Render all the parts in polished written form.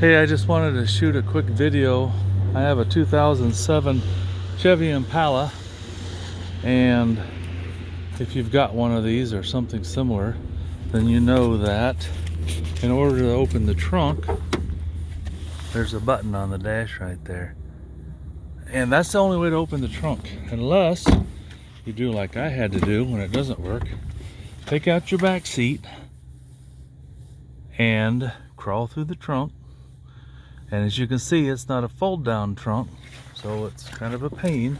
Hey, I just wanted to shoot a quick video. I have a 2007 Chevy Impala, and if you've got one of these or something similar, then you know that in order to open the trunk, there's a button on the dash right there. And that's the only way to open the trunk, unless you do like I had to do when it doesn't work. Take out your back seat and crawl through the trunk. And as you can see, it's not a fold down trunk, so it's kind of a pain.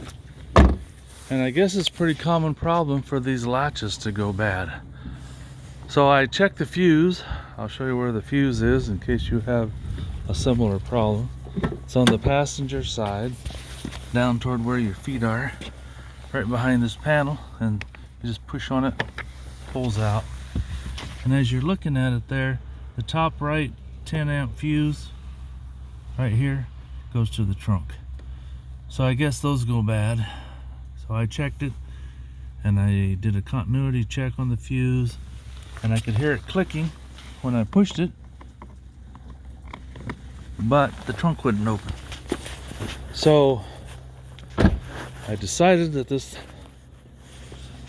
And I guess it's a pretty common problem for these latches to go bad. So I checked the fuse. I'll show you where the fuse is in case you have a similar problem. It's on the passenger side, down toward where your feet are, right behind this panel, and you just push on it, pulls out. And as you're looking at it there, the top right 10 amp fuse right here goes to the trunk. So I guess those go bad. So I checked it and I did a continuity check on the fuse, and I could hear it clicking when I pushed it, but the trunk wouldn't open. So I decided that this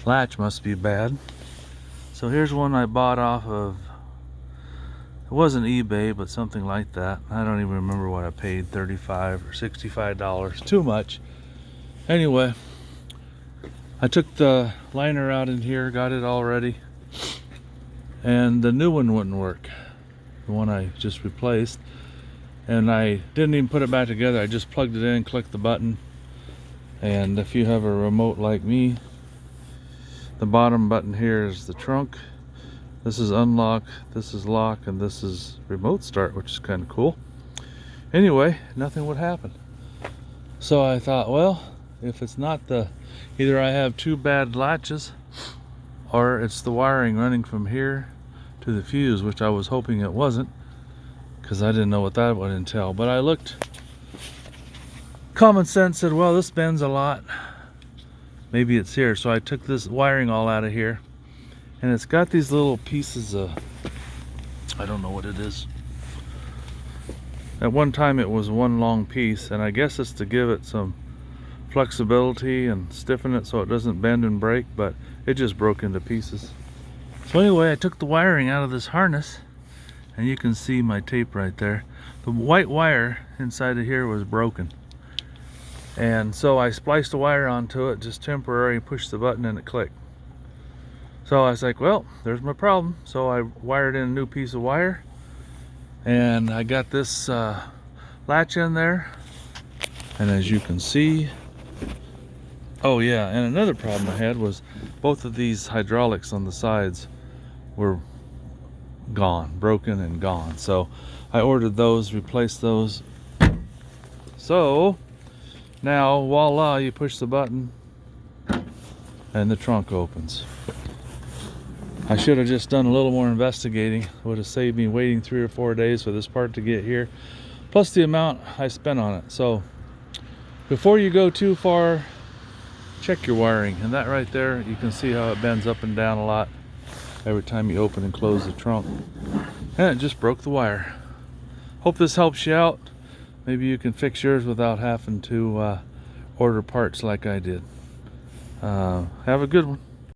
latch must be bad. So here's one I bought off of, it wasn't eBay, but something like that. I don't even remember what I paid, $35 or $65, too much. Anyway, I took the liner out in here, got it all ready, and the new one wouldn't work, the one I just replaced. And I didn't even put it back together. I just plugged it in, clicked the button, and if you have a remote like me, the bottom button here is the trunk. This is unlock, this is lock, and this is remote start, which is kind of cool. Anyway, nothing would happen. So I thought, well, if it's not either I have two bad latches, or it's the wiring running from here to the fuse, which I was hoping it wasn't, because I didn't know what that would entail. But I looked, common sense said, well, this bends a lot, maybe it's here. So I took this wiring all out of here, and it's got these little pieces of, I don't know what it is. At one time it was one long piece, and I guess it's to give it some flexibility and stiffen it so it doesn't bend and break, but it just broke into pieces. So anyway, I took the wiring out of this harness, and you can see my tape right there. The white wire inside of here was broken, and so I spliced a wire onto it, just temporary, pushed the button and it clicked. So I was like, well, there's my problem. So I wired in a new piece of wire, and I got this latch in there. And as you can see, oh yeah, and another problem I had was both of these hydraulics on the sides were gone, broken and gone. So I ordered those, replaced those. So now, voila, you push the button and the trunk opens. I should have just done a little more investigating. It would have saved me waiting 3 or 4 days for this part to get here, plus the amount I spent on it. So before you go too far, check your wiring. And that right there, you can see how it bends up and down a lot every time you open and close the trunk. And it just broke the wire. Hope this helps you out. Maybe you can fix yours without having to order parts like I did. Have a good one.